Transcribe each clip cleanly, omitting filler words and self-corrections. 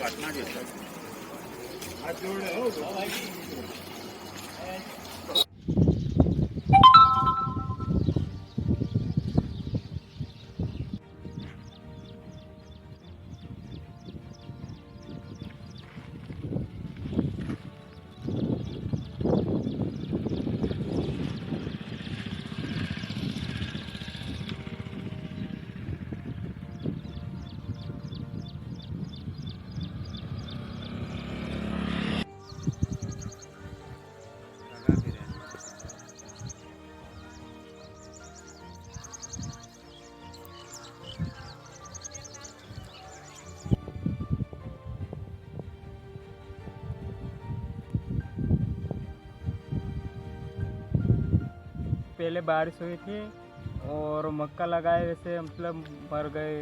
काटना देता हाथ जोड़े हो पहले बारिश हुई थी और मक्का लगाए वैसे मतलब मर गए।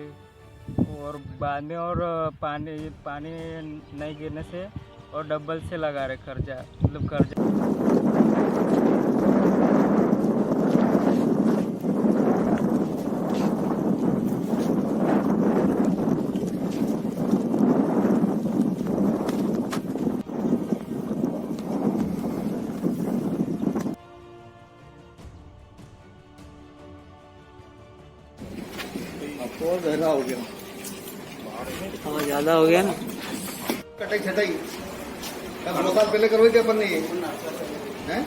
और बाद में और पानी पानी नहीं गिरने से और डबल से लगा रहे कर्जा मतलब कर्जा। और गहरा हो गया हाँ ज़्यादा हो गया ना। कटाई छटाई 2 साल पहले करोगे क्या अपन ने ये हैं